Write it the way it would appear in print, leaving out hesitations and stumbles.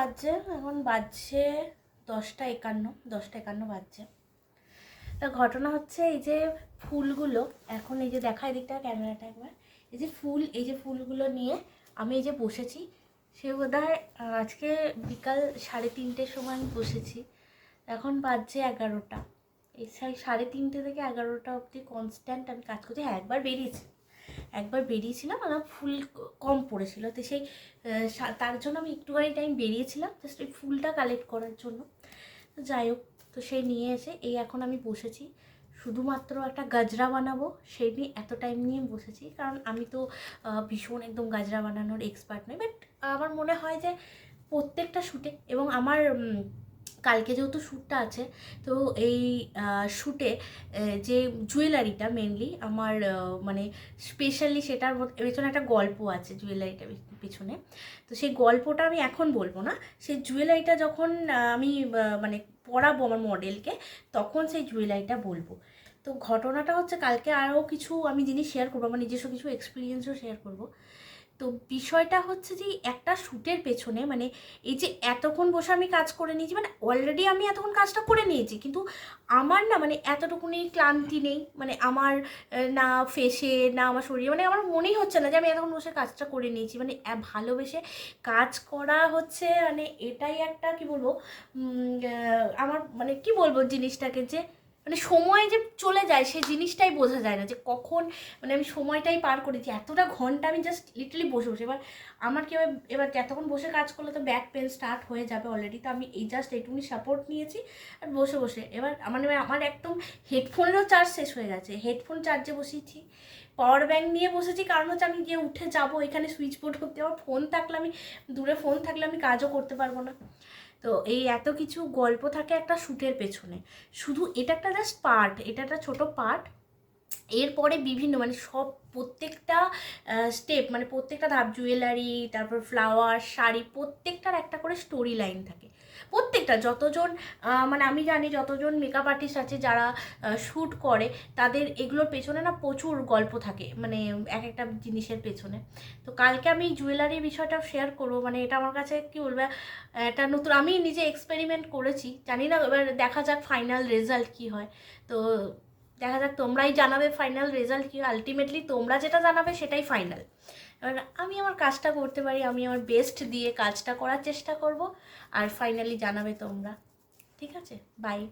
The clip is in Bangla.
বাজছে? এখন বাজছে 10টা 51 বাজছে। তা ঘটনা হচ্ছে এই যে ফুলগুলো এখন এই যে দেখা এদিকটা ক্যামেরাটা একবার, এই যে ফুলগুলো নিয়ে আমি এই যে বসেছি, সে বোধহয় আজকে বিকাল 3:30টার সময় আমি বসেছি। এখন বাজছে 11টা। এই 3:30 থেকে 11টা অবধি কনস্ট্যান্ট আমি কাজ করছি। হ্যাঁ, একবার বেরিয়েছিলাম, আমার ফুল কম পড়েছিল, তো সেই তার জন্য আমি একটুখানি টাইম বেরিয়েছিলাম জাস্ট ওই ফুলটা কালেক্ট করার জন্য। তো যাই হোক, তো সেই নিয়ে এসে এই এখন আমি বসেছি, শুধুমাত্র একটা গাজরা বানাবো সেই নিয়ে এত টাইম নিয়ে বসেছি। কারণ আমি তো ভীষণ একদম গাজরা বানানোর এক্সপার্ট নই, বাট আমার মনে হয় যে প্রত্যেকটা শ্যুটে, এবং আমার কালকে যেহেতু শ্যুটটা আছে, তো এই শ্যুটে যে জুয়েলারিটা মেনলি আমার মানে স্পেশালি সেটার পেছনে একটা গল্প আছে জুয়েলারিটার পিছনে। তো সেই গল্পটা আমি এখন বলবো না, সেই জুয়েলারিটা যখন আমি মানে পরাবো আমার মডেলকে, তখন সেই জুয়েলারিটা বলবো। তো ঘটনাটা হচ্ছে কালকে আরও কিছু আমি জিনিস শেয়ার করবো, আমার নিজস্ব কিছু এক্সপিরিয়েন্সও শেয়ার করবো। তো বিষয়টা হচ্ছে যে একটা শ্যুটের পেছনে মানে এই যে এতক্ষণ বসে আমি কাজ করে নিয়েছি, মানে অলরেডি আমি এতক্ষণ কাজটা করে নিয়েছি, কিন্তু আমার না মানে এতটুকুনি ক্লান্তি নেই, মানে আমার না ফেসে না আমার শরীরে, মানে আমার মনেই হচ্ছে না যে আমি এতক্ষণ বসে কাজটা করে নিয়েছি। মানে ভালোবেসে কাজ করা হচ্ছে, মানে এটাই একটা কি বলবো, আমার মানে কি বলবো জিনিসটাকে, যে মানে সময় যে চলে যায় সেই জিনিসটাই বোঝা যায় না যে কখন মানে আমি সময়টাই পার করেছি। এতটা ঘন্টা আমি জাস্ট লিটারালি বসে এবার আমার কি এবার এতক্ষণ বসে কাজ করলে তো ব্যাক পেন স্টার্ট হয়ে যাবে অলরেডি। তো আমি এই জাস্ট এইটুকুনি সাপোর্ট নিয়েছি আর বসে এবার আমার একদম হেডফোনেরও চার্জ শেষ হয়ে গেছে, হেডফোন চার্জে বসিয়েছি, পাওয়ার ব্যাঙ্ক নিয়ে বসেছি, কারণ হচ্ছে আমি গিয়ে উঠে যাবো এখানে সুইচ বোর্ড করতে, আমার ফোন থাকলে আমি দূরে ফোন থাকলে আমি কাজও করতে পারবো না। তো এই এত কিছু গল্প থাকে একটা শ্যুটের পেছনে, শুধু এটা একটা জাস্ট পার্ট, এটা একটা ছোটো পার্ট। এরপরে বিভিন্ন মানে সব প্রত্যেকটা স্টেপ মানে প্রত্যেকটা ধাপ, জুয়েলারি, তারপর ফ্লাওয়ার, শাড়ি, প্রত্যেকটার একটা করে স্টোরি লাইন থাকে। প্রত্যেকটা যতজন মানে আমি জানি যতজন মেকআপ আর্টিস্ট আছে যারা শ্যুট করে, তাদের এগুলোর পেছনে না প্রচুর গল্প থাকে, মানে এক একটা জিনিসের পেছনে। তো কালকে আমি জুয়েলারি বিষয়টা শেয়ার করবো, মানে এটা আমার কাছে কী বলবো, একটা নতুন, আমি নিজে এক্সপেরিমেন্ট করেছি, জানি না এবার দেখা যাক ফাইনাল রেজাল্ট কী হয়। তো দেখা যাক, তোমরাই জানাবে ফাইনাল রেজাল্ট কি। আলটিমেটলি তোমরা যেটা জানাবে সেটাই ফাইনাল। এবার আমি আমার কাজটা করতে পারি, আমি আমার বেস্ট দিয়ে কাজটা করার চেষ্টা করব, আর ফাইনালি জানাবে তোমরা। ঠিক আছে, বাই।